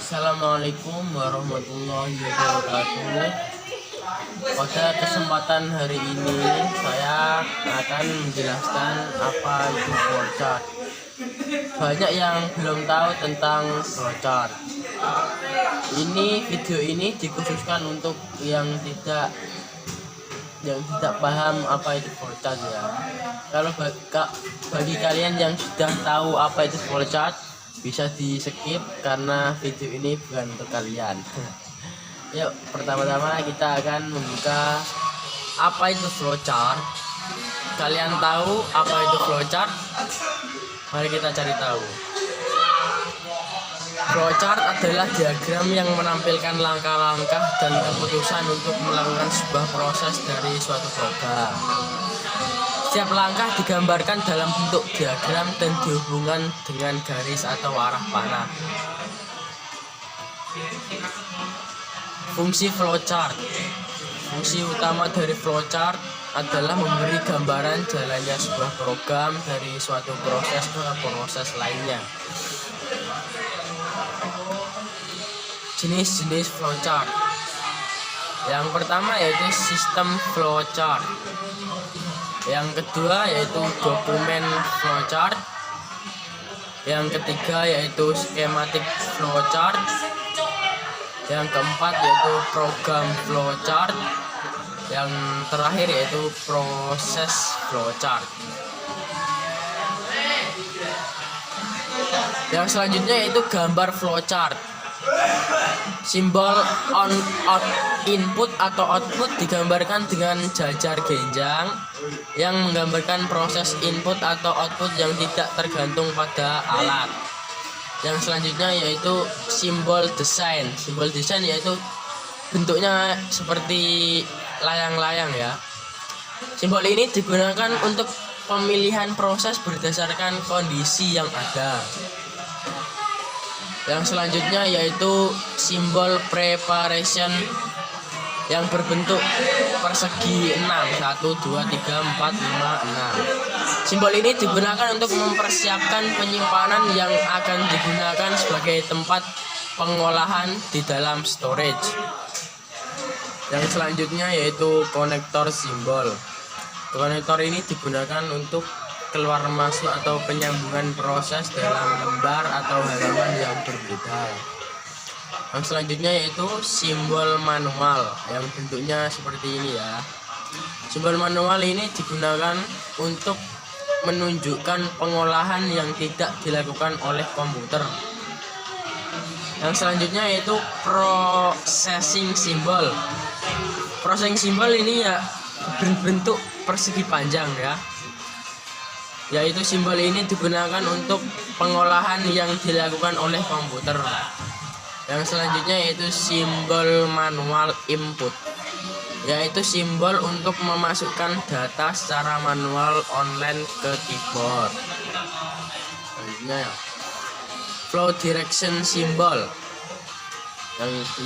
Assalamualaikum warahmatullahi wabarakatuh. Pada kesempatan hari ini saya akan menjelaskan apa itu flowchart. Banyak yang belum tahu tentang flowchart. Video ini dikhususkan untuk yang tidak paham apa itu flowchart ya. Kalau bagi kalian yang sudah tahu apa itu flowchart, bisa di skip karena video ini bukan untuk kalian. Yuk, pertama-tama kita akan membuka apa itu flowchart. Kalian tahu apa itu flowchart? Mari kita cari tahu. Flowchart adalah diagram yang menampilkan langkah-langkah dan keputusan untuk melakukan sebuah proses dari suatu program. Setiap langkah digambarkan dalam bentuk diagram dan dihubungkan dengan garis atau arah panah. Fungsi flowchart. Fungsi utama dari flowchart adalah memberi gambaran jalannya sebuah program dari suatu proses ke proses lainnya. Jenis-jenis flowchart. Yang pertama yaitu sistem flowchart. Yang kedua yaitu dokumen flowchart. Yang ketiga yaitu skematik flowchart. Yang keempat yaitu program flowchart. Yang terakhir yaitu proses flowchart. Yang selanjutnya yaitu gambar flowchart. Simbol input atau output digambarkan dengan jajar genjang yang menggambarkan proses input atau output yang tidak tergantung pada alat. Yang selanjutnya yaitu simbol desain. Simbol desain yaitu bentuknya seperti layang-layang ya. Simbol ini digunakan untuk pemilihan proses berdasarkan kondisi yang ada. Yang selanjutnya yaitu simbol preparation yang berbentuk persegi 6. 1, 2, 3, 4, 5, 6. Simbol ini digunakan untuk mempersiapkan penyimpanan yang akan digunakan sebagai tempat pengolahan di dalam storage. Yang selanjutnya yaitu konektor simbol. Konektor ini digunakan untuk keluar masuk atau penyambungan proses dalam lembar atau halaman yang berbeda. Yang selanjutnya yaitu simbol manual yang bentuknya seperti ini ya. Simbol manual ini digunakan untuk menunjukkan pengolahan yang tidak dilakukan oleh komputer. Yang selanjutnya yaitu processing symbol. Processing symbol ini ya berbentuk persegi panjang ya. Yaitu simbol ini digunakan untuk pengolahan yang dilakukan oleh komputer. Yang selanjutnya yaitu simbol manual input, yaitu simbol untuk memasukkan data secara manual online ke keyboard. Selanjutnya ya, flow direction symbol.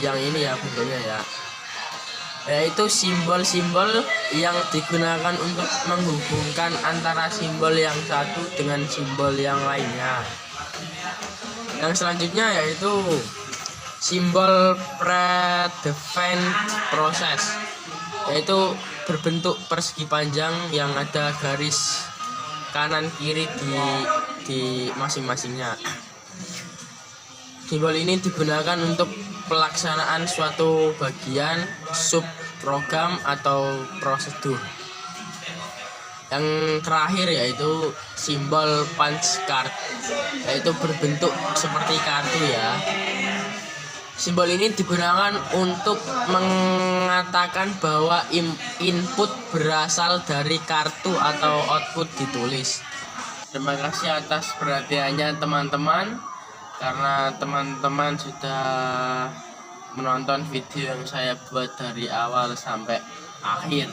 Yang ini ya bentuknya ya, yaitu simbol-simbol yang digunakan untuk menghubungkan antara simbol yang satu dengan simbol yang lainnya. Yang selanjutnya yaitu simbol predefined process, yaitu berbentuk persegi panjang yang ada garis kanan kiri di masing-masingnya. Simbol ini digunakan untuk pelaksanaan suatu bagian, subprogram atau prosedur. Yang terakhir yaitu simbol punch card, yaitu berbentuk seperti kartu ya. Simbol ini digunakan untuk mengatakan bahwa input berasal dari kartu atau output ditulis. Terima kasih atas perhatiannya teman-teman. Karena teman-teman sudah menonton video yang saya buat dari awal sampai akhir.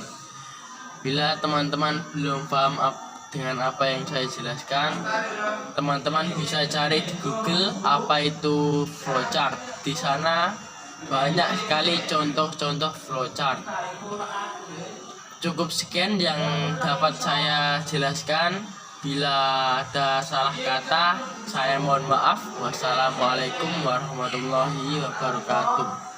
Bila teman-teman belum paham dengan apa yang saya jelaskan, teman-teman bisa cari di Google apa itu flowchart. Di sana banyak sekali contoh-contoh flowchart. Cukup sekian yang dapat saya jelaskan. Bila ada salah kata, saya mohon maaf. Wassalamualaikum warahmatullahi wabarakatuh.